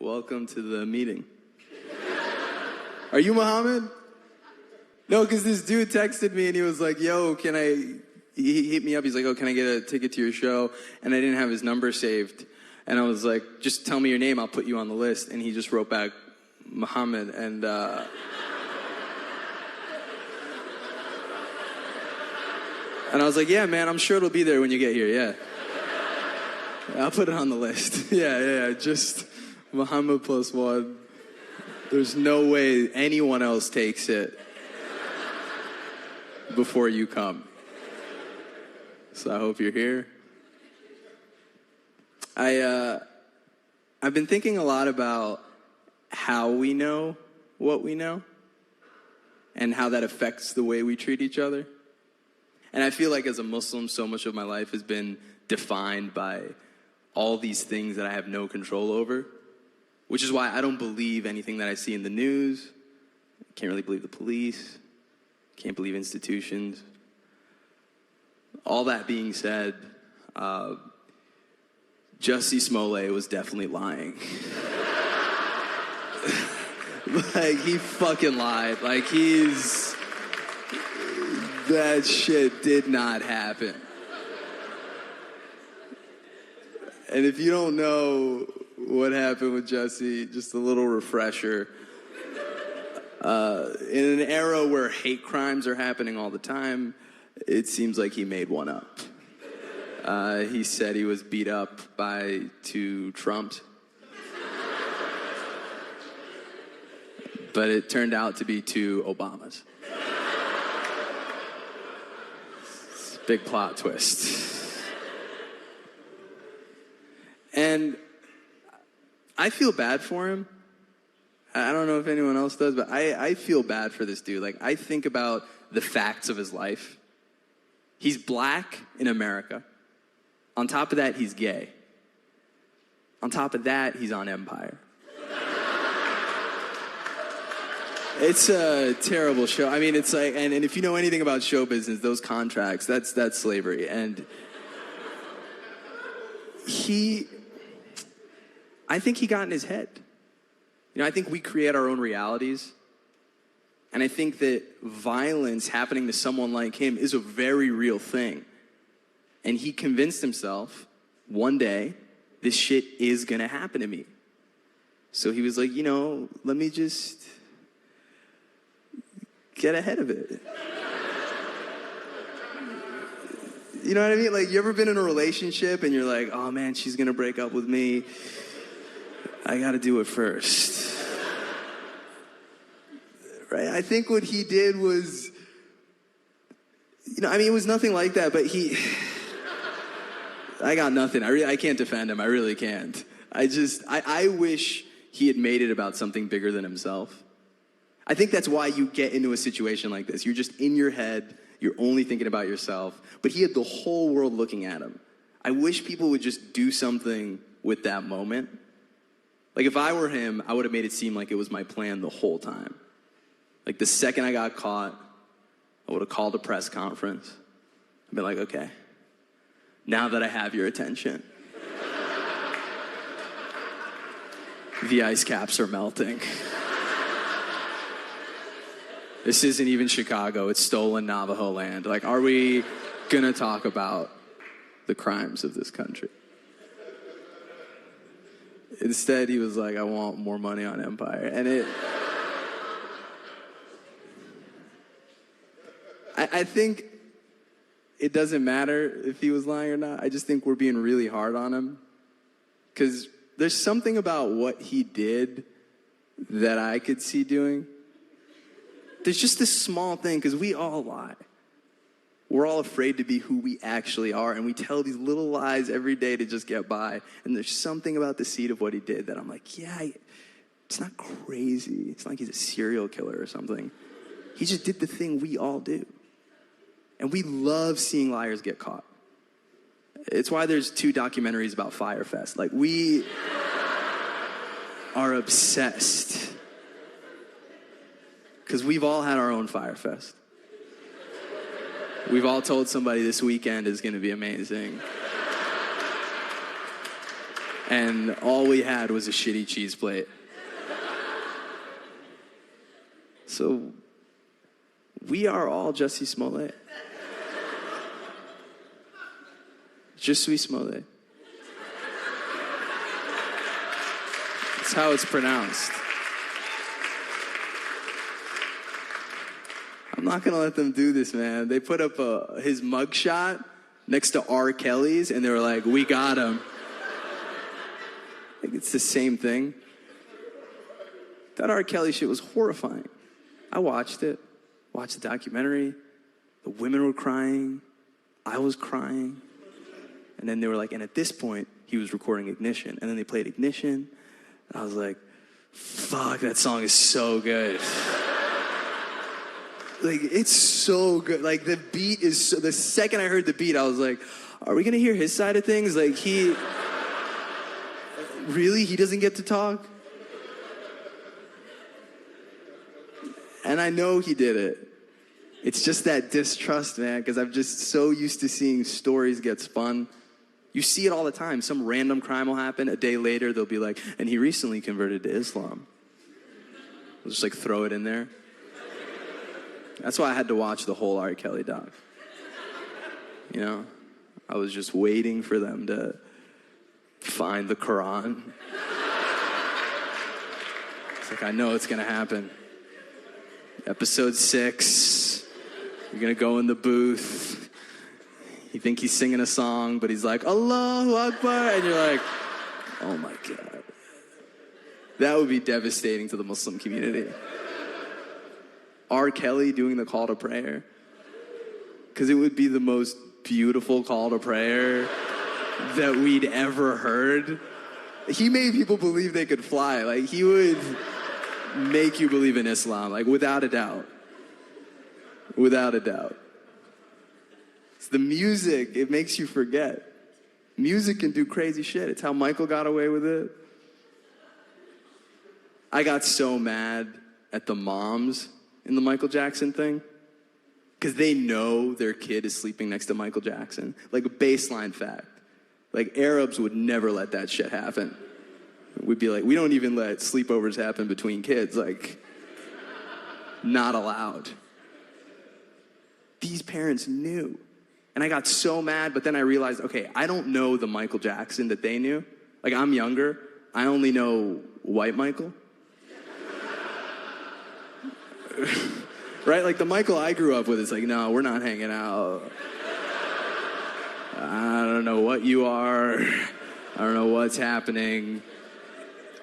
welcome to the meeting. Are you Muhammad? No, because this dude texted me and he was like, yo, he hit me up. He's like, oh, can I get a ticket to your show? And I didn't have his number saved. And I was like, just tell me your name. I'll put you on the list. And he just wrote back, Muhammad. And and I was like, yeah, man, I'm sure it'll be there when you get here. Yeah. I'll put it on the list. Yeah. Just Muhammad +1. There's no way anyone else takes it before you come. So I hope you're here. I've been thinking a lot about how we know what we know and how that affects the way we treat each other. And I feel like as a Muslim, so much of my life has been defined by all these things that I have no control over, which is why I don't believe anything that I see in the news. I can't really believe the police. Can't believe institutions. All that being said, Jussie Smollett was definitely lying. Like, he fucking lied. Like, that shit did not happen. And if you don't know what happened with Jussie, just a little refresher. In an era where hate crimes are happening all the time, it seems like he made one up. He said he was beat up by 2 Trumps. But it turned out to be 2 Obamas. It's a big plot twist. And I feel bad for him. I don't know if anyone else does, but I feel bad for this dude. Like, I think about the facts of his life. He's black in America. On top of that, he's gay. On top of that, he's on Empire. It's a terrible show. I mean, it's like, and if you know anything about show business, those contracts, that's slavery. And I think he got in his head. You know, I think we create our own realities. And I think that violence happening to someone like him is a very real thing. And he convinced himself, one day, this shit is going to happen to me. So he was like, you know, let me just get ahead of it. You know what I mean? Like, you ever been in a relationship and you're like, oh man, she's going to break up with me. I got to do it first. Right? I think what he did was, you know, I mean, it was nothing like that, but I got nothing. I can't defend him. I really can't. I wish he had made it about something bigger than himself. I think that's why you get into a situation like this. You're just in your head. You're only thinking about yourself. But he had the whole world looking at him. I wish people would just do something with that moment. Like, if I were him, I would have made it seem like it was my plan the whole time. Like, the second I got caught, I would have called a press conference. I'd be like, okay, now that I have your attention, the ice caps are melting. This isn't even Chicago. It's stolen Navajo land. Like, are we going to talk about the crimes of this country? Instead, he was like, I want more money on Empire. And I think it doesn't matter if he was lying or not. I just think we're being really hard on him. Because there's something about what he did that I could see doing. There's just this small thing, because we all lie. We're all afraid to be who we actually are, and we tell these little lies every day to just get by. And there's something about the seed of what he did that I'm like, yeah, it's not crazy. It's not like he's a serial killer or something. He just did the thing we all do. And we love seeing liars get caught. It's why there's 2 documentaries about Fyre Fest. Like, we are obsessed. Because we've all had our own Fyre Fest. We've all told somebody this weekend is going to be amazing. And all we had was a shitty cheese plate. So, we are all Jussie Smollett. Je suis Smollett. That's how it's pronounced. I'm not gonna let them do this, man. They put up his mugshot next to R. Kelly's, and they were like, "We got him." Like, it's the same thing. That R. Kelly shit was horrifying. I watched it. Watched the documentary. The women were crying. I was crying. And then they were like, and at this point, he was recording Ignition. And then they played Ignition. And I was like, fuck, that song is so good. Like, it's so good. Like, the beat is so, the second I heard the beat, I was like, are we going to hear his side of things? Like, really? He doesn't get to talk? And I know he did it. It's just that distrust, man, because I'm just so used to seeing stories get spun. You see it all the time. Some random crime will happen. A day later, they'll be like, and he recently converted to Islam. We'll just, like, throw it in there. That's why I had to watch the whole R. Kelly doc. You know? I was just waiting for them to find the Quran. It's like, I know it's going to happen. Episode 6, you're going to go in the booth. You think he's singing a song, but he's like, Allahu Akbar, and you're like, oh my God. That would be devastating to the Muslim community. R. Kelly doing the call to prayer, because it would be the most beautiful call to prayer that we'd ever heard. He made people believe they could fly. Like, he would make you believe in Islam, like, without a doubt. Without a doubt. It's the music, it makes you forget. Music can do crazy shit. It's how Michael got away with it. I got so mad at the moms in the Michael Jackson thing, because they know their kid is sleeping next to Michael Jackson. Like, a baseline fact. Like, Arabs would never let that shit happen. We'd be like, we don't even let sleepovers happen between kids. Like, not allowed. These parents knew. And I got so mad, but then I realized, okay, I don't know the Michael Jackson that they knew. Like, I'm younger. I only know white Michael. Right? Like, the Michael I grew up with is like, no, we're not hanging out. I don't know what you are. I don't know what's happening.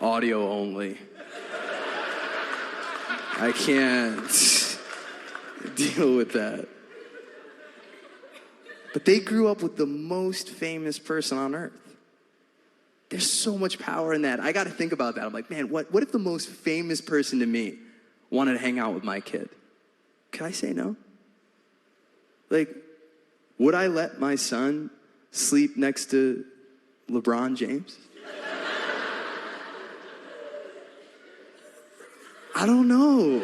Audio only. I can't deal with that. But they grew up with the most famous person on earth. There's so much power in that. I got to think about that. I'm like, man, what if the most famous person to me wanted to hang out with my kid? Could I say no? Like, would I let my son sleep next to LeBron James? I don't know.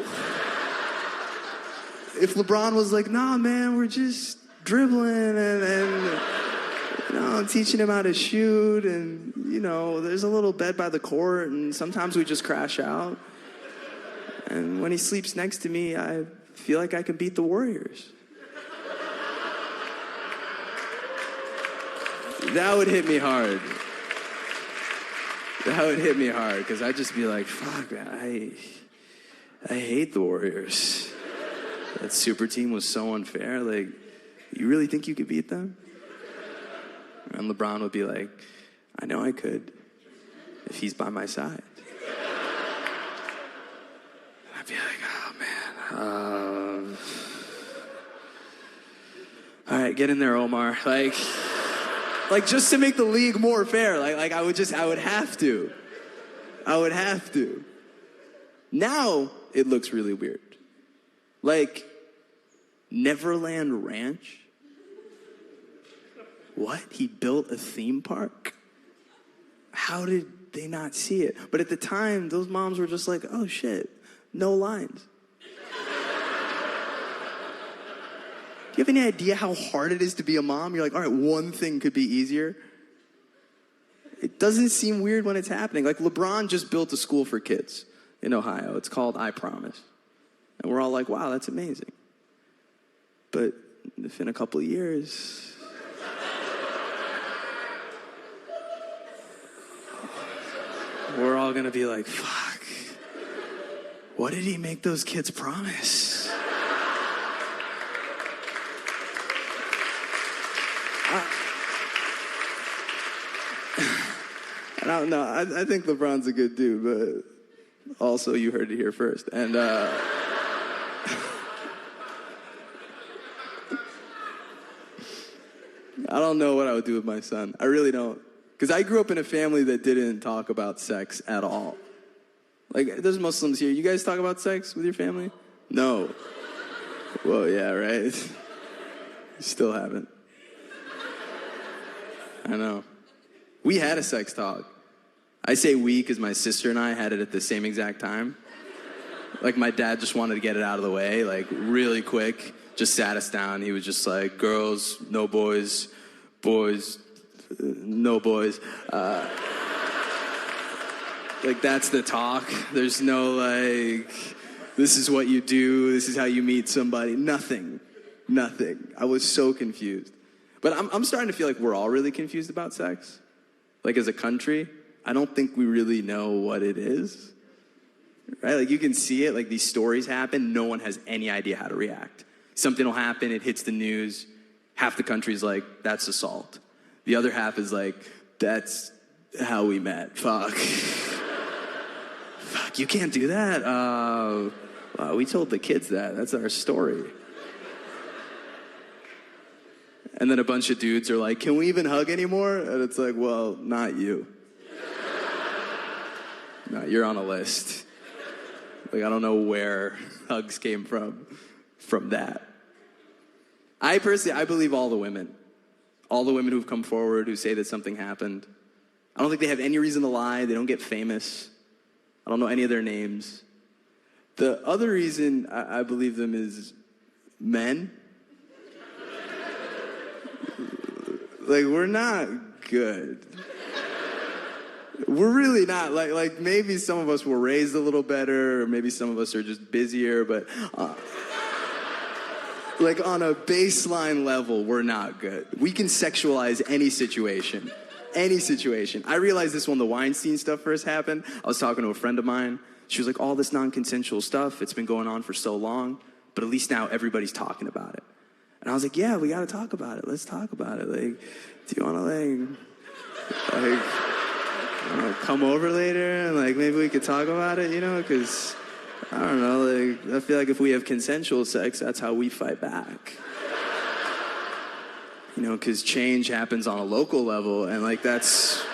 If LeBron was like, nah, man, we're just dribbling and you know, I'm teaching him how to shoot, and, you know, there's a little bed by the court, and sometimes we just crash out. And when he sleeps next to me, I feel like I can beat the Warriors. That would hit me hard. That would hit me hard, because I'd just be like, fuck, man, I hate the Warriors. That super team was so unfair. Like, you really think you could beat them? And LeBron would be like, I know I could, if he's by my side. And I'd be like, oh, man. All right, get in there, Omar. Like, just to make the league more fair. Like I would have to. I would have to. Now, it looks really weird. Like, Neverland Ranch? What? He built a theme park? How did they not see it? But at the time, those moms were just like, oh shit, no lines. Do you have any idea how hard it is to be a mom? You're like, all right, one thing could be easier. It doesn't seem weird when it's happening. Like LeBron just built a school for kids in Ohio. It's called I Promise. And we're all like, wow, that's amazing. But if in a couple of years, we're all going to be like, fuck, what did he make those kids promise? I don't know. I think LeBron's a good dude, but also you heard it here first. And I don't know what I would do with my son. I really don't. Because I grew up in a family that didn't talk about sex at all. Like, there's Muslims here. You guys talk about sex with your family? No. Well, yeah, right? You still haven't. I know. We had a sex talk. I say we because my sister and I had it at the same exact time. Like, my dad just wanted to get it out of the way, like, really quick. Just sat us down. He was just like, girls, no boys, boys, no boys. Like, that's the talk. There's no, like, this is what you do. This is how you meet somebody. Nothing. I was so confused. But I'm starting to feel like we're all really confused about sex. Like, as a country, I don't think we really know what it is. Right? Like, you can see it. Like, these stories happen. No one has any idea how to react. Something will happen. It hits the news. Half the country's like, that's assault. The other half is like, that's how we met. Fuck, you can't do that. Wow, we told the kids that. That's our story. And then a bunch of dudes are like, can we even hug anymore? And it's like, well, not you. No, you're on a list. Like, I don't know where hugs came from that. I believe all the women who've come forward, who say that something happened. I don't think they have any reason to lie. They don't get famous. I don't know any of their names. The other reason I believe them is men. Like, we're not good. We're really not. Like maybe some of us were raised a little better, or maybe some of us are just busier, but like, on a baseline level, we're not good. We can sexualize any situation. Any situation. I realized this when the Weinstein stuff first happened. I was talking to a friend of mine. She was like, all this non-consensual stuff, it's been going on for so long, but at least now everybody's talking about it. And I was like, yeah, we got to talk about it. Let's talk about it. Like, do you want to, come over later and, like, maybe we could talk about it, you know? Because, I don't know, like, I feel like if we have consensual sex, that's how we fight back. You know, because change happens on a local level, and, like, that's...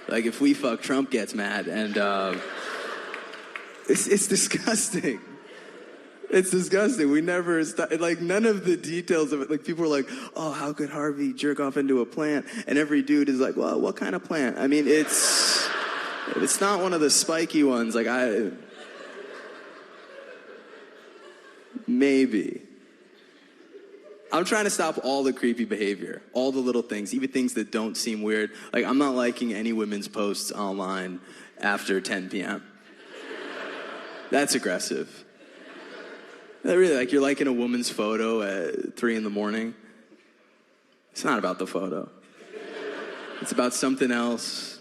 Like, if we fuck, Trump gets mad, and, it's disgusting. It's disgusting. We never... Like, none of the details of it... Like, people are like, oh, how could Harvey jerk off into a plant? And every dude is like, well, what kind of plant? I mean, it's not one of the spiky ones. Like, maybe. I'm trying to stop all the creepy behavior, all the little things, even things that don't seem weird. Like, I'm not liking any women's posts online after 10 p.m. That's aggressive. Really, like, you're liking a woman's photo at 3 in the morning. It's not about the photo. It's about something else.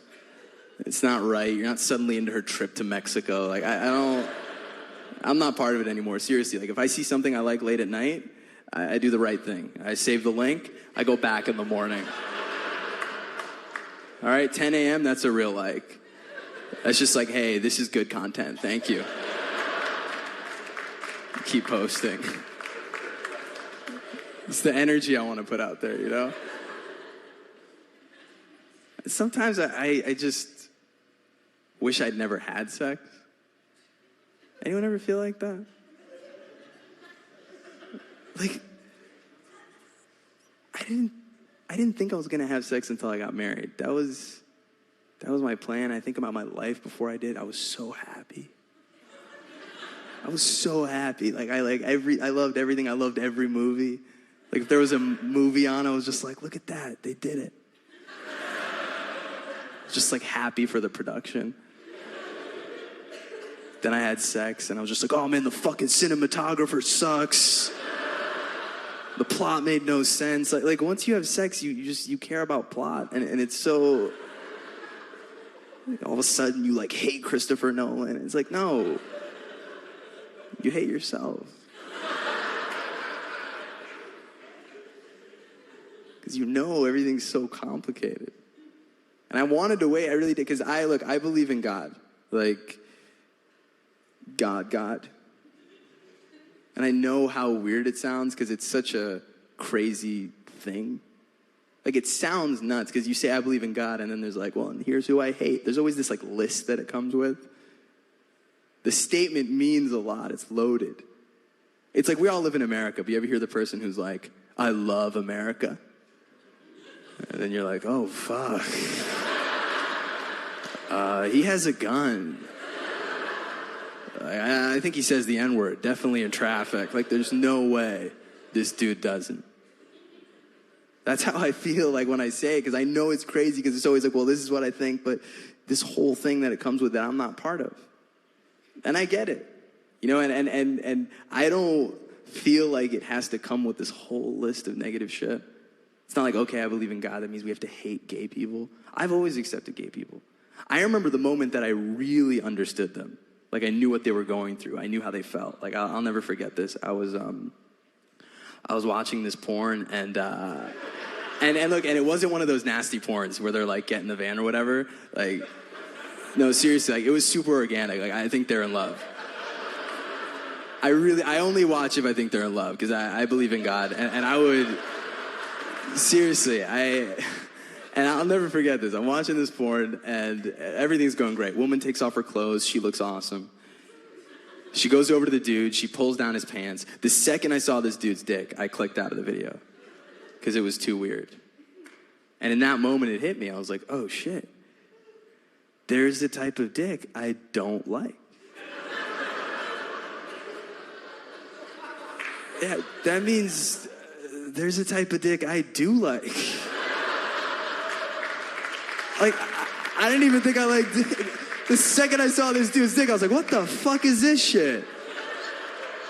It's not right. You're not suddenly into her trip to Mexico. Like, I'm not part of it anymore. Seriously, like, if I see something I like late at night, I do the right thing. I save the link. I go back in the morning. All right, 10 a.m., that's a real like. That's just like, hey, this is good content. Thank you. Keep posting. It's the energy I want to put out there, you know? Sometimes I just wish I'd never had sex. Anyone ever feel like that? Like, I didn't think I was gonna have sex until I got married. That was my plan. I think about my life before I did. I was so happy. Like, I loved everything. I loved every movie. Like, if there was a movie on, I was just like, look at that. They did it. just like happy for the production. Then I had sex, and I was just like, oh man, the fucking cinematographer sucks. The plot made no sense. Like once you have sex, you care about plot, and it's so. All of a sudden, you like hate Christopher Nolan. It's like, no, you hate yourself. Because you know everything's so complicated. And I wanted to wait, I really did, because I believe in God. Like, God. And I know how weird it sounds, because it's such a crazy thing. Like, it sounds nuts, because you say, I believe in God, and then there's like, well, and here's who I hate. There's always this like list that it comes with. The statement means a lot. It's loaded. It's like we all live in America, but you ever hear the person who's like, I love America? And then you're like, oh, fuck. He has a gun. I think he says the N-word, definitely in traffic. Like, there's no way this dude doesn't. That's how I feel like when I say it, because I know it's crazy, because it's always like, well, this is what I think, but this whole thing that it comes with that I'm not part of. And I get it. You know, and I don't feel like it has to come with this whole list of negative shit. It's not like, okay, I believe in God, that means we have to hate gay people. I've always accepted gay people. I remember the moment that I really understood them. Like, I knew what they were going through. I knew how they felt. Like, I'll never forget this. I was watching this porn, and look, and it wasn't one of those nasty porns where they're like, get in the van or whatever. Like, no, seriously, like, it was super organic. Like, I think they're in love. I only watch if I think they're in love, because I believe in God, and I would, seriously, and I'll never forget this. I'm watching this porn, and everything's going great. Woman takes off her clothes. She looks awesome. She goes over to the dude. She pulls down his pants. The second I saw this dude's dick, I clicked out of the video because it was too weird. And in that moment, it hit me. I was like, oh, shit. There's the type of dick I don't like. Yeah, that means there's a type of dick I do like. Like, I didn't even think I liked dick. The second I saw this dude's dick, I was like, what the fuck is this shit?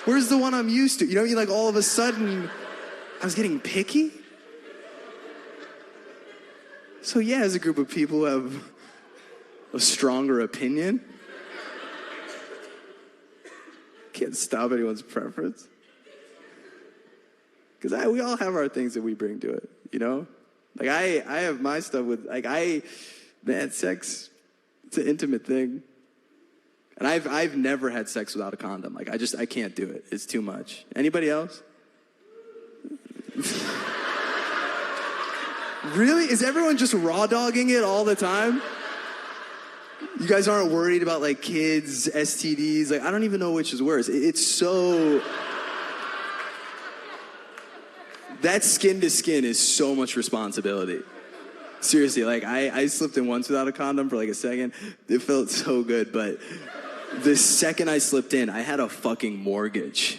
Where's the one I'm used to? You know, you like all of a sudden, I was getting picky. So yeah, as a group of people who have a stronger opinion, can't stop anyone's preference. Because we all have our things that we bring to it, you know? Like, I have my stuff with, like, man, sex, it's an intimate thing. And I've never had sex without a condom. Like, I can't do it. It's too much. Anybody else? Really? Is everyone just raw dogging it all the time? You guys aren't worried about, like, kids, STDs? Like, I don't even know which is worse. It's so... That skin to skin is so much responsibility. Seriously, like, I slipped in once without a condom for like a second. It felt so good, but the second I slipped in, I had a fucking mortgage.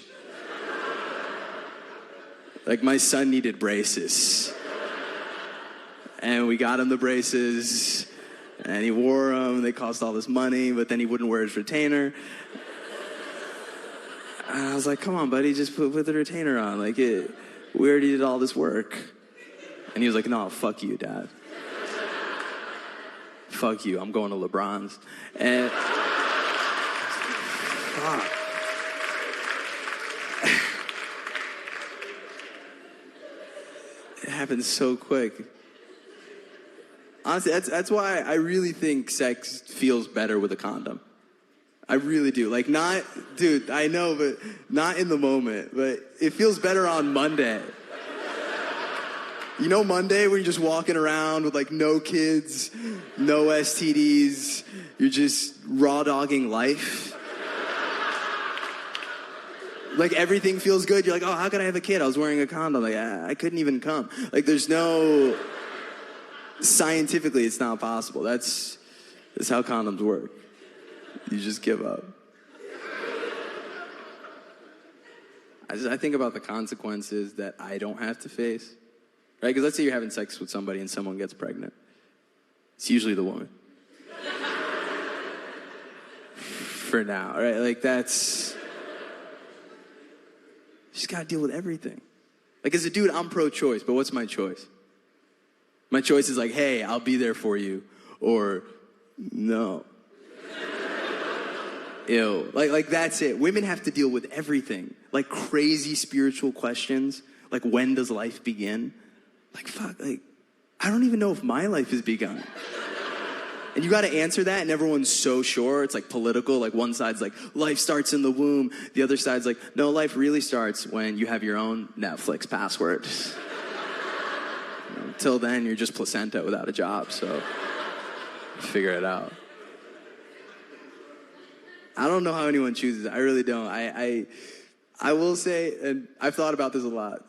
Like, my son needed braces. And we got him the braces, and he wore them. They cost all this money, but then he wouldn't wear his retainer. And I was like, come on, buddy, just put the retainer on. Like, we already did all this work. And he was like, no, fuck you, Dad. Fuck you, I'm going to LeBron's. And fuck. It happened so quick. Honestly, that's why I really think sex feels better with a condom. I really do. Like, not, dude, I know, but not in the moment. But it feels better on Monday. You know Monday when you're just walking around with, like, no kids, no STDs, you're just raw dogging life? Like, everything feels good. You're like, oh, how could I have a kid? I was wearing a condom. Like, I couldn't even come. Like, there's no... Scientifically, it's not possible. That's how condoms work. You just give up. I think about the consequences that I don't have to face. Right? Because let's say you're having sex with somebody and someone gets pregnant. It's usually the woman. for now, right? Like that's, you just gotta deal with everything. Like as a dude, I'm pro-choice, but what's my choice? My choice is like, hey, I'll be there for you, or no. Ew. Like that's it. Women have to deal with everything. Like crazy spiritual questions. Like when does life begin? Like fuck, like I don't even know if my life has begun. And you got to answer that, and everyone's so sure. It's like political. Like one side's like, life starts in the womb. The other side's like, no, life really starts when you have your own Netflix password. Until then, you're just placenta without a job, so figure it out. I don't know how anyone chooses. I really don't. I will say, and I've thought about this a lot,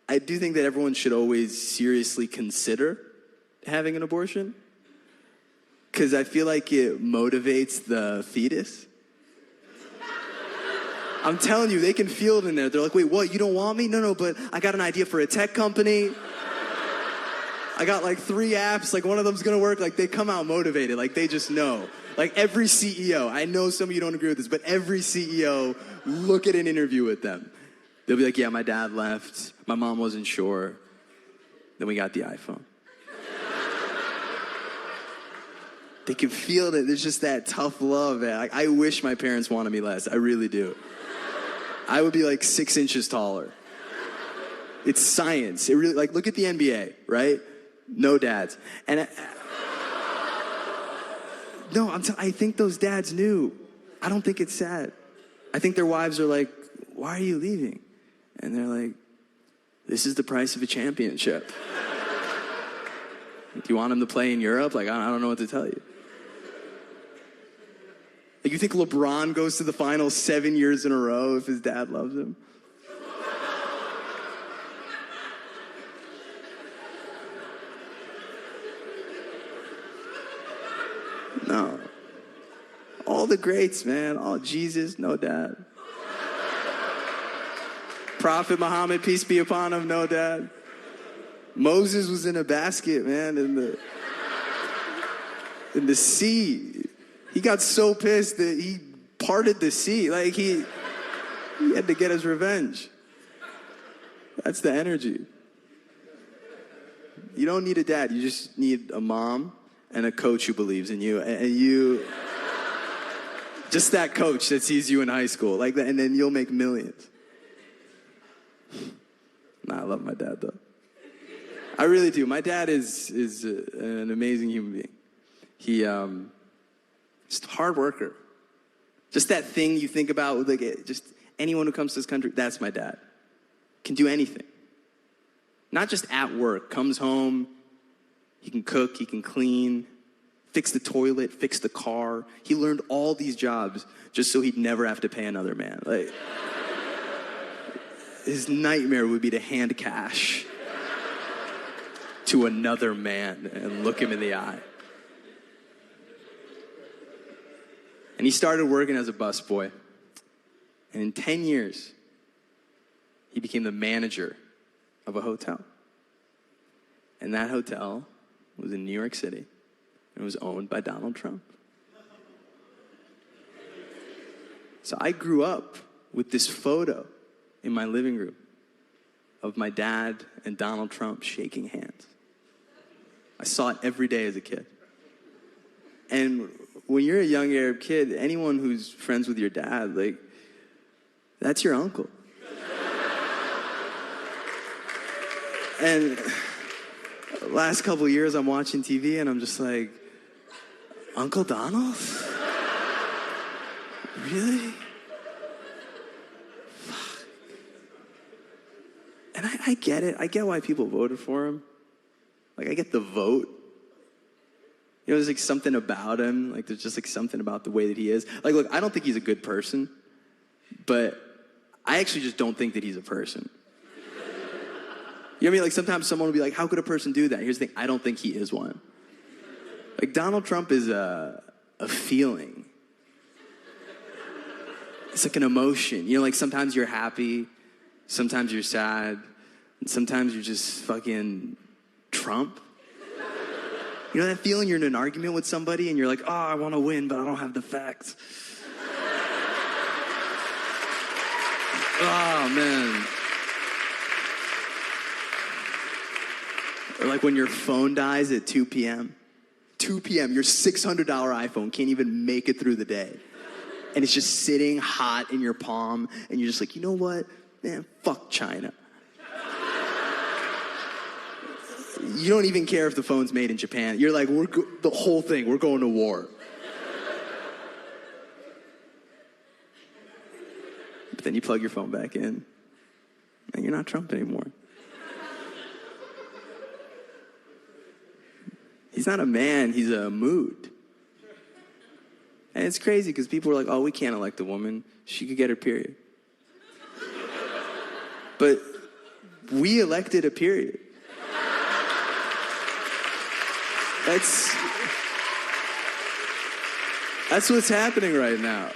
I do think that everyone should always seriously consider having an abortion, because I feel like it motivates the fetus. I'm telling you, they can feel it in there. They're like, wait, what, you don't want me? No, but I got an idea for a tech company. I got like 3 apps, like one of them's gonna work. Like they come out motivated, like they just know. Like every CEO, I know some of you don't agree with this, but every CEO, look at an interview with them. They'll be like, yeah, my dad left, my mom wasn't sure, then we got the iPhone. They can feel that there's just that tough love. Like, I wish my parents wanted me less, I really do. I would be like 6 inches taller. It's science. It really, like, look at the NBA, right? No dads. And no, I think those dads knew. I don't think it's sad. I think their wives are like, why are you leaving? And they're like, this is the price of a championship. Do you want him to play in Europe? Like, I don't know what to tell you. Like, you think LeBron goes to the finals 7 years in a row if his dad loves him? No. All the greats, man. All Jesus, no dad. Prophet Muhammad, peace be upon him, no dad. Moses was in a basket, man, in the sea. He got so pissed that he parted the sea. Like he had to get his revenge. That's the energy. You don't need a dad. You just need a mom and a coach who believes in you, and you, just that coach that sees you in high school, like that, and then you'll make millions. Nah, I love my dad though. I really do. My dad is an amazing human being. He just a hard worker. Just that thing you think about with like just anyone who comes to this country. That's my dad. Can do anything. Not just at work. Comes home. He can cook, he can clean, fix the toilet, fix the car. He learned all these jobs just so he'd never have to pay another man. Like, his nightmare would be to hand cash to another man and look him in the eye. And he started working as a busboy. And in 10 years, he became the manager of a hotel. And that hotel was in New York City, and it was owned by Donald Trump. So I grew up with this photo in my living room of my dad and Donald Trump shaking hands. I saw it every day as a kid. And when you're a young Arab kid, anyone who's friends with your dad, like, that's your uncle. And last couple of years, I'm watching TV and I'm just like, Uncle Donald? Really? Fuck. And I get it. I get why people voted for him. Like, I get the vote. You know, there's like something about him. Like, there's just like something about the way that he is. Like, look, I don't think he's a good person, but I actually just don't think that he's a person. You know what I mean? Like, sometimes someone will be like, how could a person do that? Here's the thing, I don't think he is one. Like, Donald Trump is a feeling. It's like an emotion. You know, like, sometimes you're happy, sometimes you're sad, and sometimes you're just fucking Trump. You know that feeling you're in an argument with somebody and you're like, oh, I want to win, but I don't have the facts. Oh, man. Or like when your phone dies at 2 p.m. 2 p.m., your $600 iPhone can't even make it through the day. And it's just sitting hot in your palm, and you're just like, you know what? Man, fuck China. You don't even care if the phone's made in Japan. You're like, the whole thing, we're going to war. But then you plug your phone back in, and you're not Trump anymore. He's not a man, he's a mood. And it's crazy because people are like, oh, we can't elect a woman. She could get her period. But we elected a period. That's what's happening right now.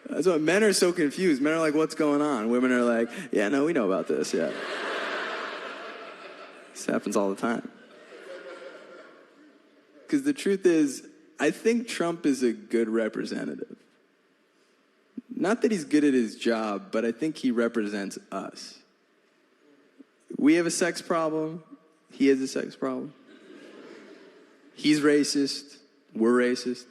That's why men are so confused. Men are like, what's going on? Women are like, yeah, no, we know about this, yeah. This happens all the time. Because the truth is, I think Trump is a good representative. Not that he's good at his job, but I think he represents us. We have a sex problem. He has a sex problem. He's racist. We're racist.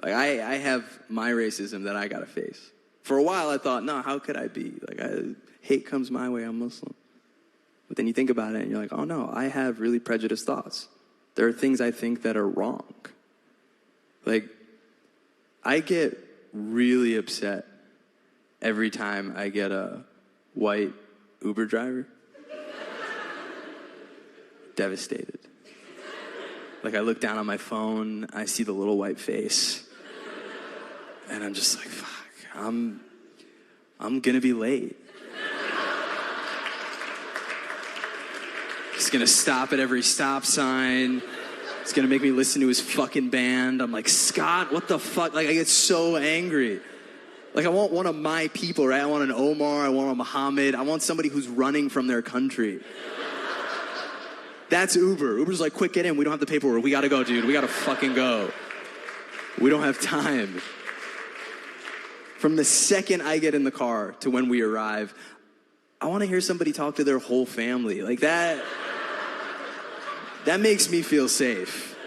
Like I have my racism that I gotta face. For a while I thought, no, how could I be? Hate comes my way, I'm Muslim. But then you think about it and you're like, oh no, I have really prejudiced thoughts. There are things I think that are wrong. Like, I get really upset every time I get a white Uber driver. Devastated. Like, I look down on my phone, I see the little white face, and I'm just like, fuck, I'm gonna be late. He's gonna stop at every stop sign. He's gonna make me listen to his fucking band. I'm like, Scott, what the fuck? Like, I get so angry. Like, I want one of my people, right? I want an Omar, I want a Muhammad, I want somebody who's running from their country. That's Uber. Uber's like, quick, get in. We don't have the paperwork. We gotta go, dude. We gotta fucking go. We don't have time. From the second I get in the car to when we arrive, I want to hear somebody talk to their whole family. Like that makes me feel safe.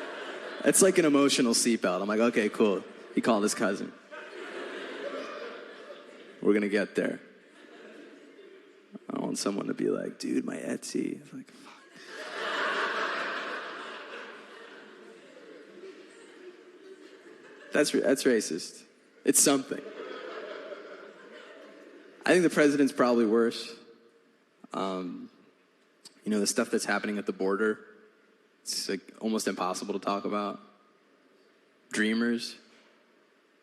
It's like an emotional seatbelt. I'm like, okay, cool. He called his cousin. We're gonna get there. I want someone to be like, dude, my Etsy. It's like, fuck. That's racist. It's something. I think the president's probably worse. The stuff that's happening at the border, it's like almost impossible to talk about. Dreamers.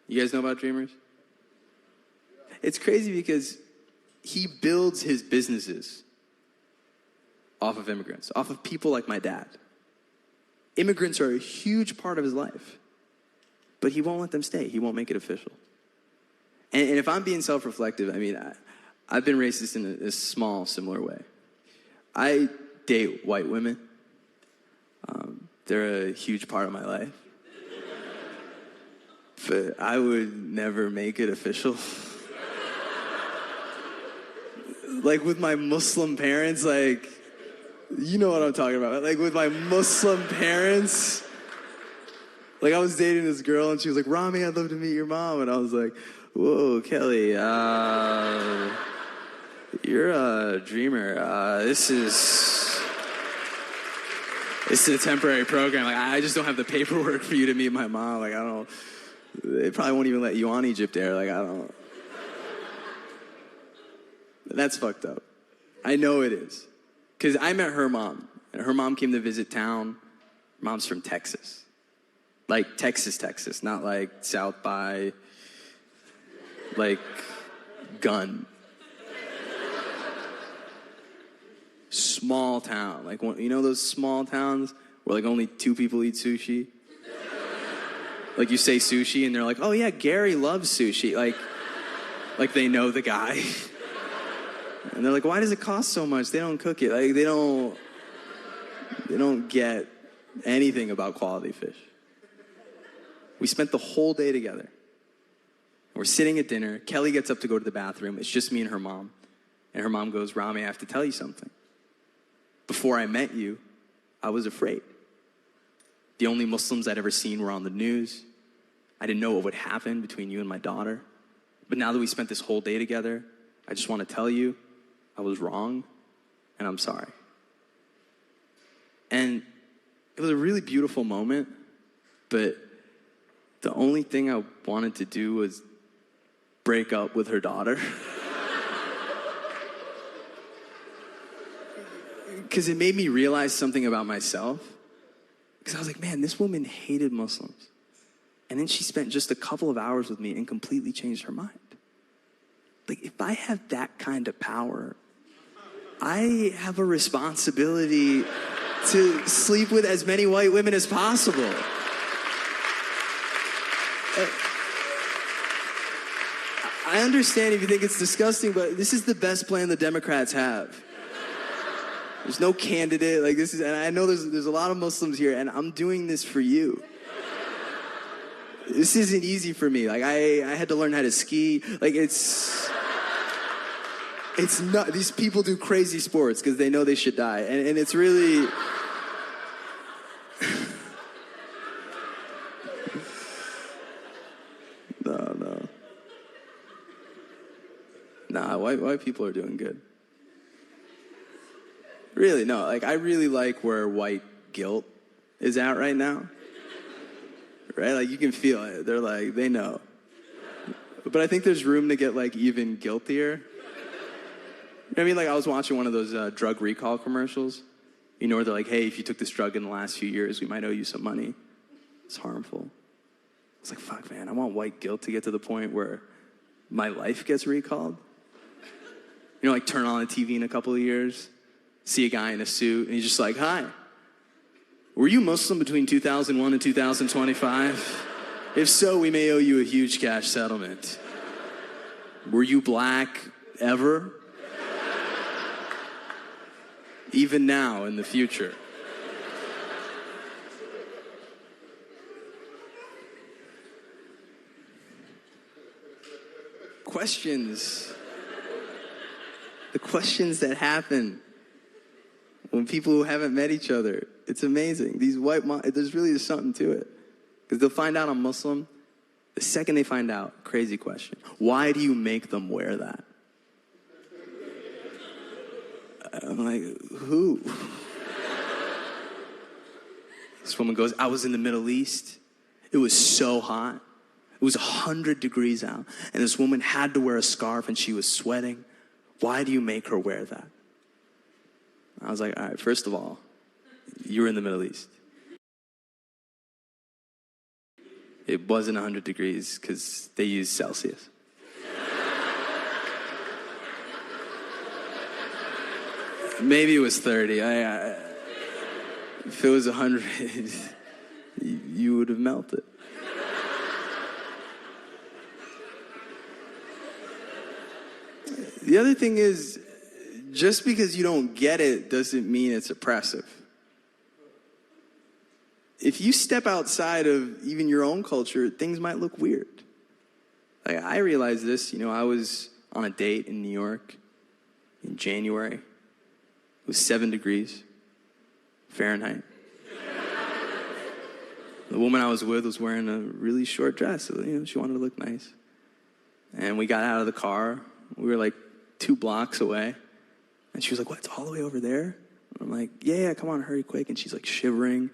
You guys know about Dreamers? It's crazy because he builds his businesses off of immigrants, off of people like my dad. Immigrants are a huge part of his life, but he won't let them stay. He won't make it official. And if I'm being self-reflective, I mean, I've been racist in a small, similar way. I date white women. They're a huge part of my life. But I would never make it official. Like with my Muslim parents, like, you know what I'm talking about. Like with my Muslim parents, like I was dating this girl and she was like, Ramy, I'd love to meet your mom. And I was like, whoa, Kelly, you're a dreamer. This is a temporary program. Like, I just don't have the paperwork for you to meet my mom. Like, they probably won't even let you on Egypt Air. Like, I don't. That's fucked up. I know it is. Because I met her mom. And her mom came to visit town. Her mom's from Texas. Like, Texas, not like South by, like, Gun. Small town. Like, you know those small towns where, like, only 2 people eat sushi? Like, you say sushi, and they're like, oh, yeah, Gary loves sushi. Like they know the guy. And they're like, why does it cost so much? They don't cook it. Like, they don't get anything about quality fish. We spent the whole day together. We're sitting at dinner. Kelly gets up to go to the bathroom. It's just me and her mom. And her mom goes, Ramy, I have to tell you something. Before I met you, I was afraid. The only Muslims I'd ever seen were on the news. I didn't know what would happen between you and my daughter. But now that we spent this whole day together, I just want to tell you I was wrong and I'm sorry. And it was a really beautiful moment, but the only thing I wanted to do was break up with her daughter. Because it made me realize something about myself. Because I was like, man, this woman hated Muslims. And then she spent just a couple of hours with me and completely changed her mind. Like, if I have that kind of power, I have a responsibility to sleep with as many white women as possible. I understand if you think it's disgusting, but this is the best plan the Democrats have. There's no candidate like this is, and I know there's a lot of Muslims here, and I'm doing this for you. This isn't easy for me. Like I had to learn how to ski. Like it's not. These people do crazy sports because they know they should die, and it's really. No. Nah, white people are doing good. Really, no. Like, I really like where white guilt is at right now. Right? Like, you can feel it. They're like, they know. But I think there's room to get, like, even guiltier. You know what I mean? Like, I was watching one of those drug recall commercials. You know, where they're like, hey, if you took this drug in the last few years, we might owe you some money. It's harmful. It's like, fuck, man, I want white guilt to get to the point where my life gets recalled. You know, like, turn on the TV in a couple of years, see a guy in a suit, and he's just like, hi, were you Muslim between 2001 and 2025? If so, we may owe you a huge cash settlement. Were you black ever? Even now, in the future. Questions. The questions that happen when people who haven't met each other. It's amazing. These there's really something to it. Because they'll find out I'm Muslim. The second they find out, crazy question. Why do you make them wear that? I'm like, who? This woman goes, I was in the Middle East. It was so hot. It was 100 degrees out. And this woman had to wear a scarf and she was sweating. Why do you make her wear that? I was like, all right, first of all, you were in the Middle East. It wasn't 100 degrees because they use Celsius. Maybe it was 30. If it was 100, you would have melted. The other thing is, just because you don't get it doesn't mean it's oppressive. If you step outside of even your own culture, things might look weird. Like, I realized this, I was on a date in New York in January. It was 7 degrees Fahrenheit. The woman I was with was wearing a really short dress. So, she wanted to look nice. And we got out of the car. We were like 2 blocks away. And she was like, what, it's all the way over there? And I'm like, yeah, come on, hurry quick. And she's like shivering,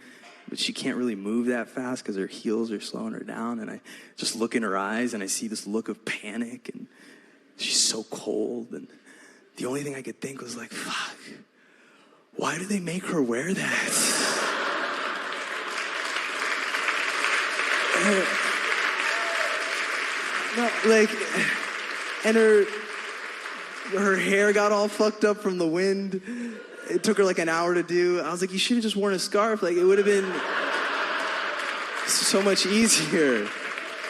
but she can't really move that fast because her heels are slowing her down. And I just look in her eyes and I see this look of panic and she's so cold. And the only thing I could think was like, fuck, why do they make her wear that? And her hair got all fucked up from the wind. It took her like an hour to do. I was like, you should have just worn a scarf. Like, it would have been so much easier.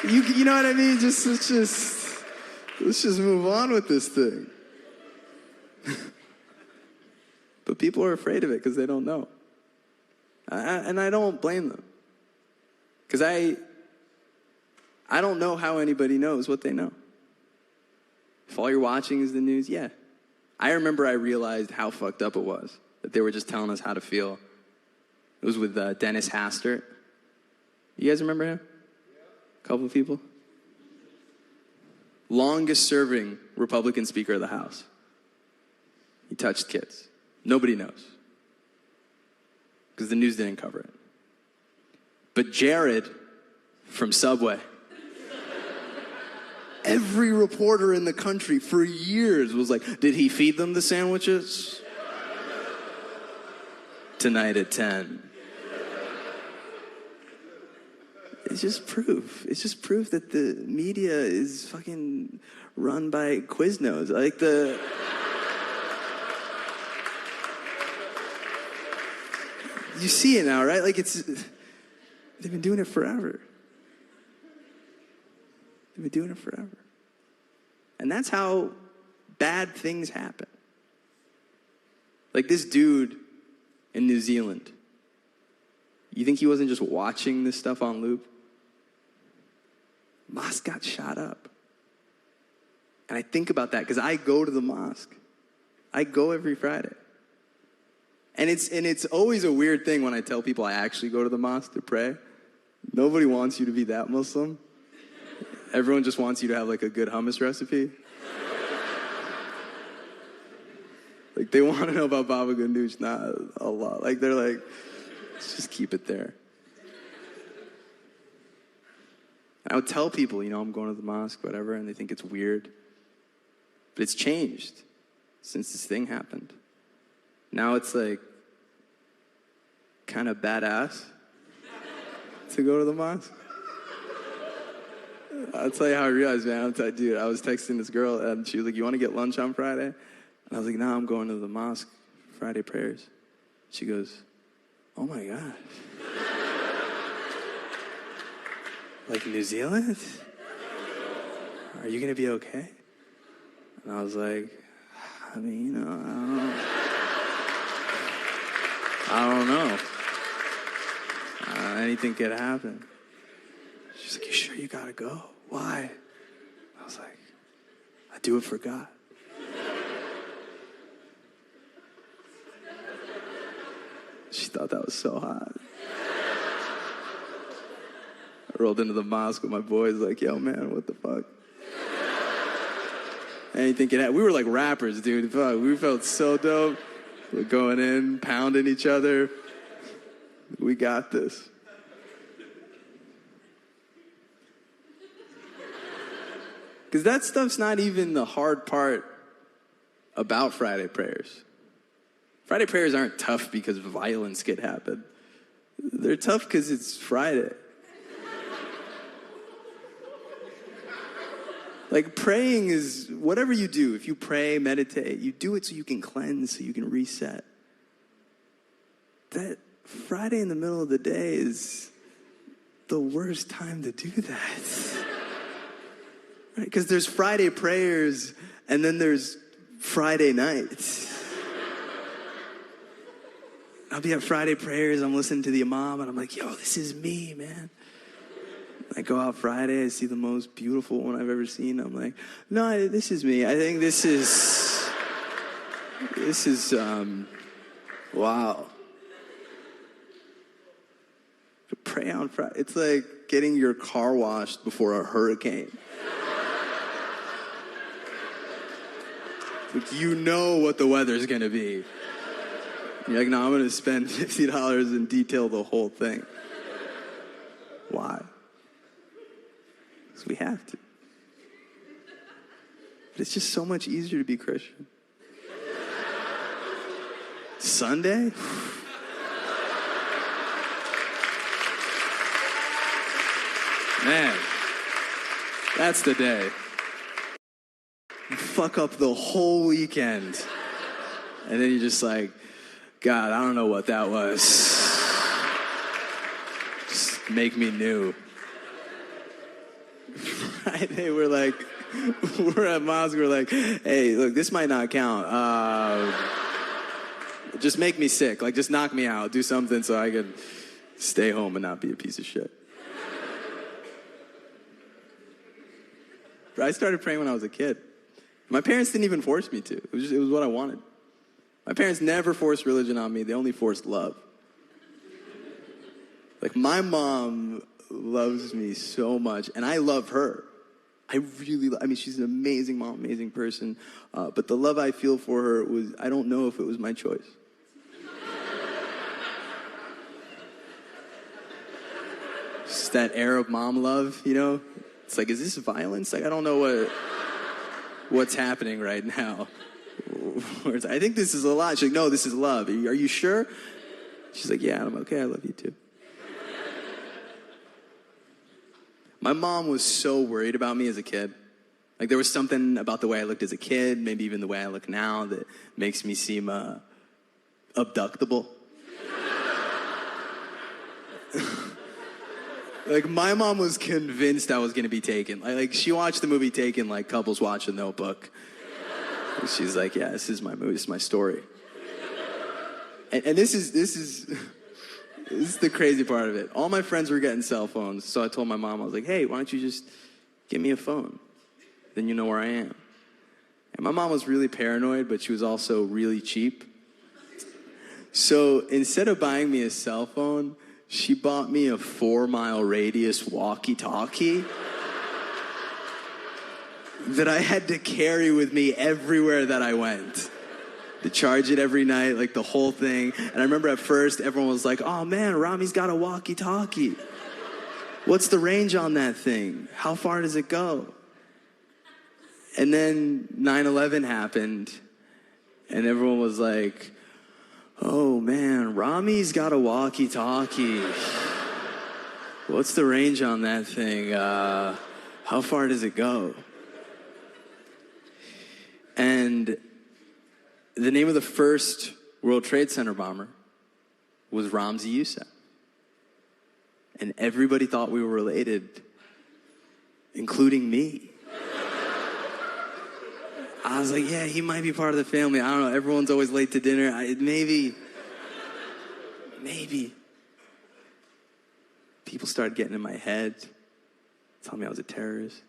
You know what I mean? Let's just move on with this thing. But people are afraid of it because they don't know. And I don't blame them. Because I don't know how anybody knows what they know. If all you're watching is the news, yeah. I remember I realized how fucked up it was, that they were just telling us how to feel. It was with Dennis Hastert. You guys remember him? A couple of people? Longest serving Republican Speaker of the House. He touched kids. Nobody knows. Because the news didn't cover it. But Jared from Subway, every reporter in the country for years was like, did he feed them the sandwiches? Tonight at 10. It's just proof. It's just proof that the media is fucking run by Quiznos. Like you see it now, right? Like they've been doing it forever. They've been doing it forever. And that's how bad things happen. Like this dude in New Zealand. You think he wasn't just watching this stuff on loop? Mosque got shot up. And I think about that because I go to the mosque. I go every Friday. And it's always a weird thing when I tell people I actually go to the mosque to pray. Nobody wants you to be that Muslim. Everyone just wants you to have like a good hummus recipe. Like they want to know about Baba Ganoush, not a lot. Like they're like, let's just keep it there. I would tell people, I'm going to the mosque, whatever, and they think it's weird. But it's changed since this thing happened. Now it's like kind of badass to go to the mosque. I'll tell you how I realized, man. Dude, I was texting this girl, and she was like, you want to get lunch on Friday? And I was like, no, I'm going to the mosque, Friday prayers. She goes, oh my God. Like New Zealand? Are you going to be okay? And I was like, I mean, I don't know. Anything could happen. She's like, you sure you got to go? Why? I was like, I do it for God. She thought that was so hot. I rolled into the mosque with my boys like, yo, man, what the fuck? Anything can happen. We were like rappers, dude. Fuck, we felt so dope. We're going in, pounding each other. We got this. Because that stuff's not even the hard part about Friday prayers. Friday prayers aren't tough because violence could happen. They're tough because it's Friday. Like praying is whatever you do. If you pray, meditate, you do it so you can cleanse, so you can reset. That Friday in the middle of the day is the worst time to do that. Right? Because there's Friday prayers and then there's Friday nights. I'll be at Friday prayers, I'm listening to the imam, and I'm like, yo, this is me, man. I go out Friday, I see the most beautiful one I've ever seen. I'm like, no, this is me. I think this is, wow. To pray on Friday, it's like getting your car washed before a hurricane. Like, you know what the weather's gonna be. You're like, no, I'm gonna spend $50 and detail the whole thing. Why? Because we have to. But it's just so much easier to be Christian. Sunday? Man, that's the day. You fuck up the whole weekend. And then you're just like, God, I don't know what that was. Just make me new. Friday, we're at mosque, we're like, hey, look, this might not count. Just make me sick. Like, just knock me out. Do something so I can stay home and not be a piece of shit. But I started praying when I was a kid. My parents didn't even force me to. It was what I wanted. My parents never forced religion on me. They only forced love. Like, my mom loves me so much, and I love her. I mean, she's an amazing mom, amazing person. But the love I feel for her I don't know if it was my choice. Just that Arab mom love, you know? It's like, is this violence? Like, I don't know what's happening right now. I think this is a lot. She's like, no, this is love. Are you sure? She's like, yeah. I'm okay. I love you too. My mom was so worried about me as a kid. Like, there was something about the way I looked as a kid, maybe even the way I look now, that makes me seem abductable. Like, my mom was convinced I was going to be taken. Like, she watched the movie Taken like couples watch a Notebook. She's like, yeah, this is my movie, this is my story. And this is the crazy part of it. All my friends were getting cell phones, so I told my mom, I was like, hey, why don't you just get me a phone? Then you know where I am. And my mom was really paranoid, but she was also really cheap. So instead of buying me a cell phone, she bought me a 4-mile radius walkie-talkie that I had to carry with me everywhere that I went. To charge it every night, like the whole thing. And I remember at first, everyone was like, oh man, Ramy's got a walkie-talkie. What's the range on that thing? How far does it go? And then 9/11 happened, and everyone was like, oh man, Ramy's got a walkie-talkie. What's the range on that thing? How far does it go? And the name of the first World Trade Center bomber was Youssef. And everybody thought we were related, including me. I was like, yeah, he might be part of the family. I don't know. Everyone's always late to dinner. Maybe. People started getting in my head, telling me I was a terrorist.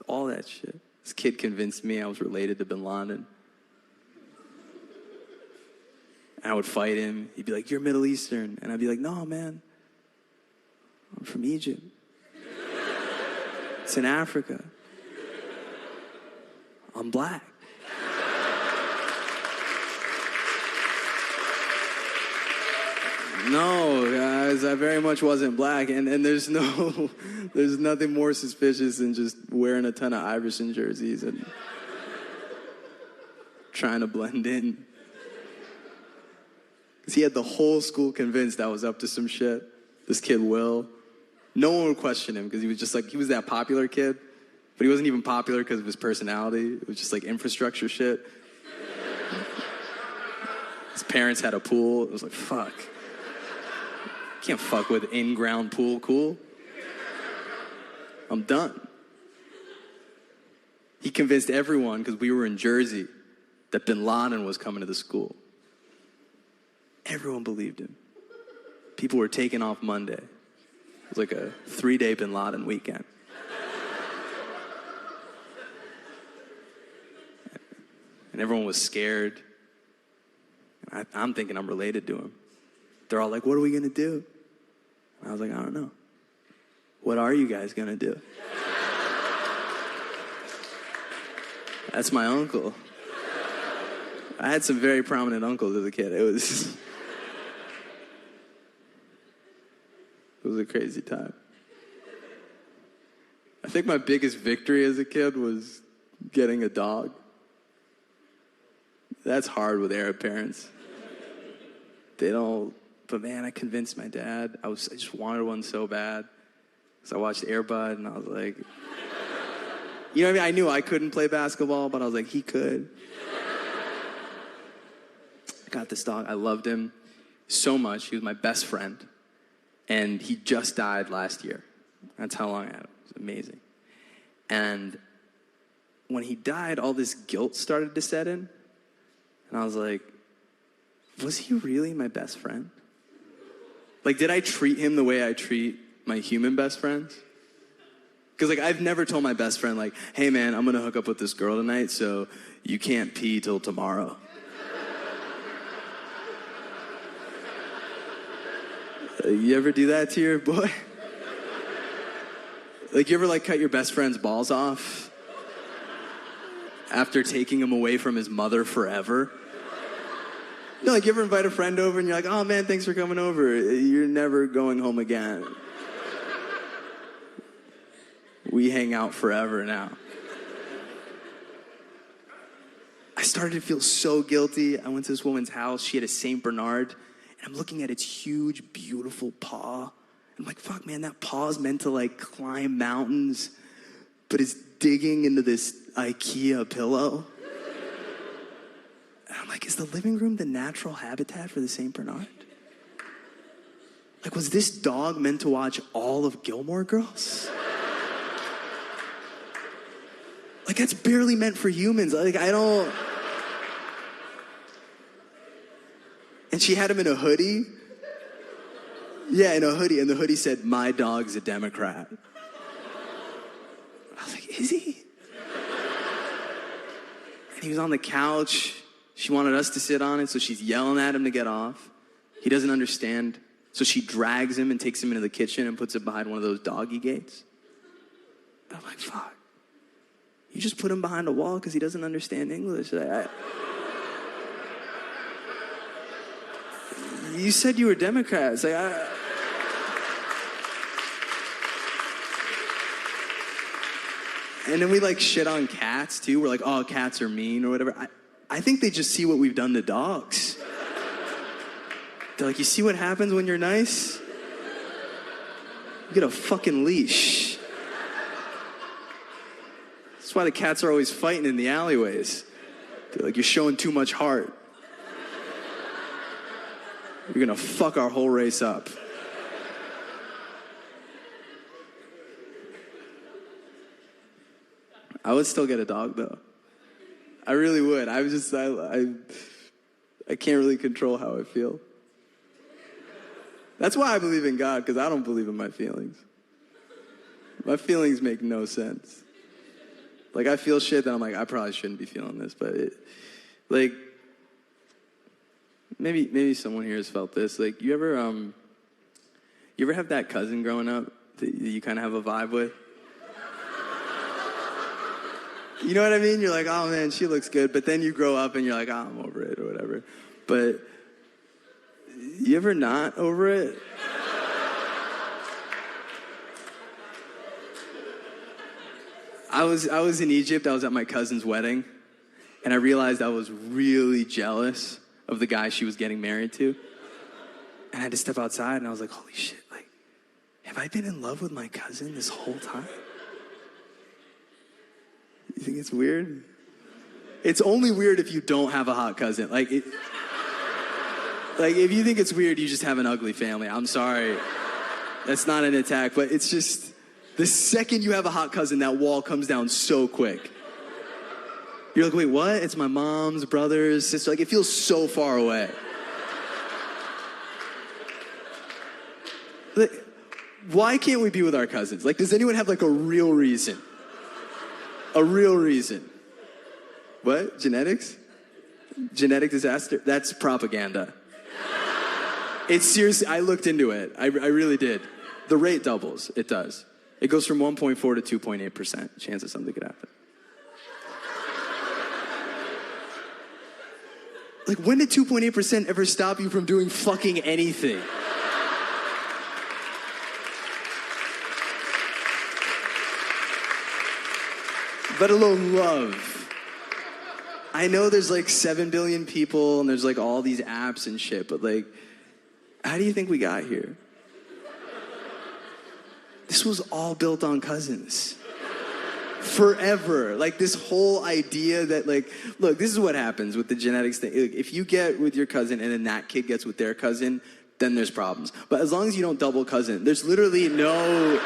All that shit. This kid convinced me I was related to bin Laden. And I would fight him. He'd be like, you're Middle Eastern. And I'd be like, no, man. I'm from Egypt. It's in Africa. I'm black. No, guys, I very much wasn't black. And there's nothing more suspicious than just wearing a ton of Iverson jerseys and trying to blend in. Because he had the whole school convinced I was up to some shit. This kid, Will. No one would question him because he was just like, he was that popular kid. But he wasn't even popular because of his personality. It was just like infrastructure shit. His parents had a pool. It was like, fuck. Can't fuck with in-ground pool cool. I'm done. He convinced everyone, because we were in Jersey, that bin Laden was coming to the school. Everyone believed him. People were taking off Monday. It was like a 3-day bin Laden weekend. And everyone was scared. I'm thinking I'm related to him. They're all like, what are we going to do? And I was like, I don't know. What are you guys going to do? That's my uncle. I had some very prominent uncles as a kid. It was a crazy time. I think my biggest victory as a kid was getting a dog. That's hard with Arab parents. They don't, but man, I convinced my dad. I just wanted one so bad. So I watched Air Bud and I was like, you know what I mean? I knew I couldn't play basketball, but I was like, he could. I got this dog. I loved him so much. He was my best friend. And he just died last year. That's how long I had him. It was amazing. And when he died, all this guilt started to set in. And I was like, was he really my best friend? Like, did I treat him the way I treat my human best friends? Because, like, I've never told my best friend, like, hey, man, I'm going to hook up with this girl tonight, so you can't pee till tomorrow. You ever do that to your boy? Like, you ever, like, cut your best friend's balls off after taking him away from his mother forever? No, like, you ever invite a friend over and you're like, oh, man, thanks for coming over. You're never going home again. We hang out forever now. I started to feel so guilty. I went to this woman's house. She had a St. Bernard. And I'm looking at its huge, beautiful paw. I'm like, fuck, man, that paw's meant to, like, climb mountains. But it's digging into this IKEA pillow. And I'm like, is the living room the natural habitat for the St. Bernard? Like, was this dog meant to watch all of Gilmore Girls? Like, that's barely meant for humans. Like, I don't... And she had him in a hoodie. Yeah, in a hoodie. And the hoodie said, my dog's a Democrat. I was like, is he? And he was on the couch. She wanted us to sit on it, so she's yelling at him to get off. He doesn't understand. So she drags him and takes him into the kitchen and puts him behind one of those doggy gates. I'm like, fuck. You just put him behind a wall because he doesn't understand English. You said you were Democrats. Like, And then we, like, shit on cats, too. We're like, oh, cats are mean or whatever. I think they just see what we've done to dogs. They're like, you see what happens when you're nice? You get a fucking leash. That's why the cats are always fighting in the alleyways. They're like, you're showing too much heart. You're gonna fuck our whole race up. I would still get a dog, though. I really would. I can't really control how I feel. That's why I believe in God, because I don't believe in my feelings. My feelings make no sense. Like, I feel shit that I'm like, I probably shouldn't be feeling this, but maybe someone here has felt this. Like, you ever have that cousin growing up that you kind of have a vibe with? You know what I mean? You're like, oh man, she looks good. But then you grow up and you're like, oh, I'm over it or whatever. But you ever not over it? I was in Egypt. I was at my cousin's wedding. And I realized I was really jealous of the guy she was getting married to. And I had to step outside and I was like, holy shit, like, have I been in love with my cousin this whole time? You think it's weird? It's only weird if you don't have a hot cousin. Like, if you think it's weird, you just have an ugly family. I'm sorry. That's not an attack, but it's just, the second you have a hot cousin, that wall comes down so quick. You're like, wait, what? It's my mom's brother's sister. Like, it feels so far away. Like, why can't we be with our cousins? Like, does anyone have, like, a real reason? A real reason. What? Genetics? Genetic disaster? That's propaganda. It's seriously, I looked into it. I really did. The rate doubles. It does. It goes from 1.4 to 2.8% chance that something could happen. Like, when did 2.8% ever stop you from doing fucking anything? Let alone love. I know there's like 7 billion people and there's like all these apps and shit, but like, how do you think we got here? This was all built on cousins. Forever. Like, this whole idea that, like, look, this is what happens with the genetics thing. If you get with your cousin and then that kid gets with their cousin, then there's problems. But as long as you don't double cousin, there's literally no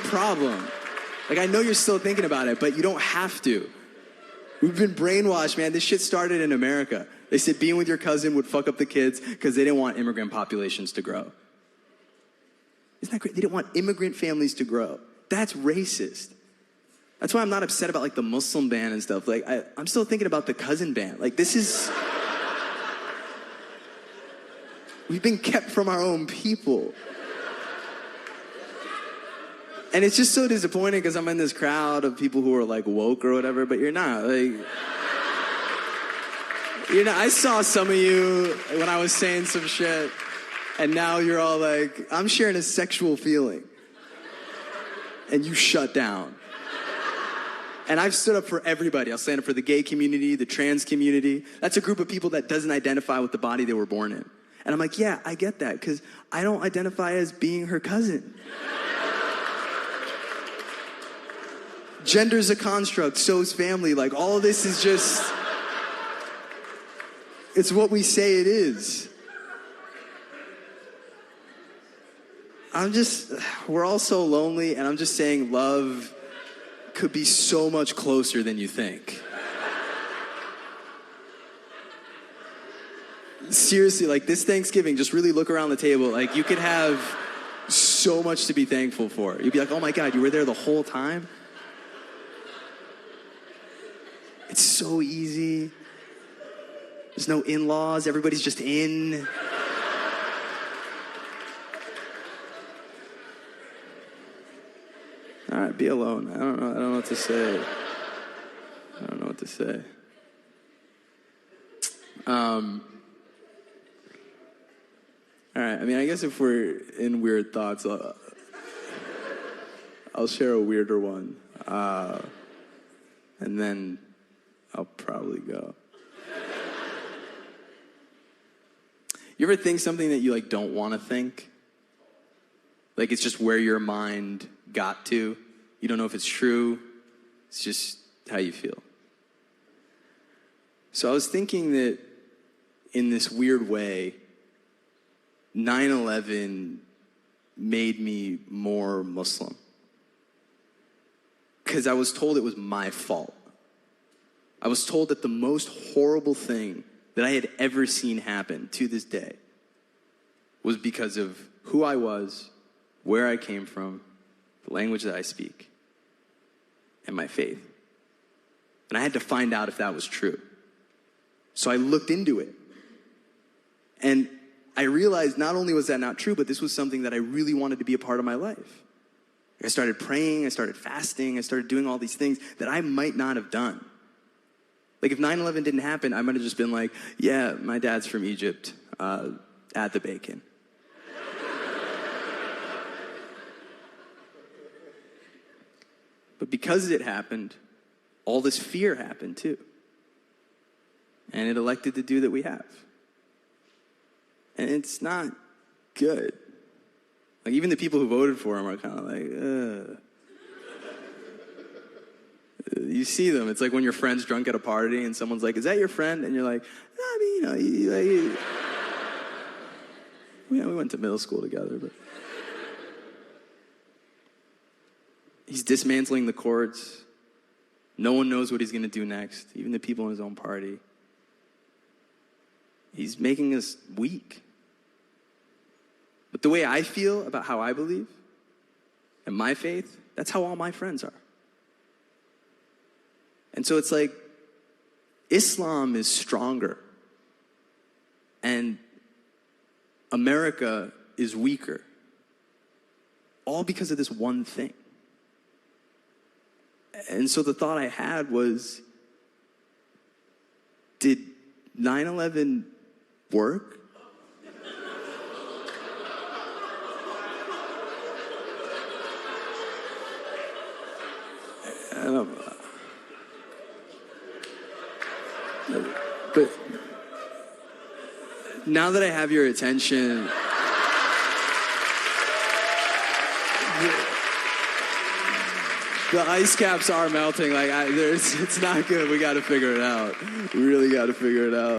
problem. Like, I know you're still thinking about it, but you don't have to. We've been brainwashed, man. This shit started in America. They said being with your cousin would fuck up the kids because they didn't want immigrant populations to grow. Isn't that great? They didn't want immigrant families to grow. That's racist. That's why I'm not upset about like the Muslim ban and stuff. Like I'm still thinking about the cousin ban. Like this is, we've been kept from our own people. And it's just so disappointing because I'm in this crowd of people who are like woke or whatever, but you're not. Like, you're not. I saw some of you when I was saying some shit, and now you're all like, I'm sharing a sexual feeling. And you shut down. And I've stood up for everybody. I'll stand up for the gay community, the trans community. That's a group of people that doesn't identify with the body they were born in. And I'm like, yeah, I get that, because I don't identify as being her cousin. Gender's a construct, so's family. Like, all of this is just, it's what we say it is. We're all so lonely, and I'm just saying love could be so much closer than you think. Seriously, like this Thanksgiving, just really look around the table. Like, you could have so much to be thankful for. You'd be like, oh my God, you were there the whole time? It's so easy. There's no in-laws. Everybody's just in. All right, be alone. I don't know what to say. I don't know what to say. All right, I mean, I guess if we're in weird thoughts, I'll share a weirder one. And then I'll probably go. You ever think something that you like don't want to think? Like it's just where your mind got to. You don't know if it's true. It's just how you feel. So I was thinking that in this weird way, 9/11 made me more Muslim. Because I was told it was my fault. I was told that the most horrible thing that I had ever seen happen to this day was because of who I was, where I came from, the language that I speak, and my faith. And I had to find out if that was true. So I looked into it. And I realized not only was that not true, but this was something that I really wanted to be a part of my life. I started praying, I started fasting, I started doing all these things that I might not have done. Like if 9/11 didn't happen, I might have just been like, yeah, my dad's from Egypt, add the bacon. But because it happened, all this fear happened too. And it elected the dude that we have. And it's not good. Like even the people who voted for him are kind of like, ugh. You see them. It's like when your friend's drunk at a party and someone's like, is that your friend? And you're like, I mean, we went to middle school together. But he's dismantling the courts. No one knows what he's going to do next, even the people in his own party. He's making us weak. But the way I feel about how I believe and my faith, that's how all my friends are. And so it's like Islam is stronger and America is weaker. All because of this one thing. And so the thought I had was, did 9/11 work? I don't know. But now that I have your attention, the ice caps are melting. Like, it's not good. We got to figure it out. We really got to figure it out.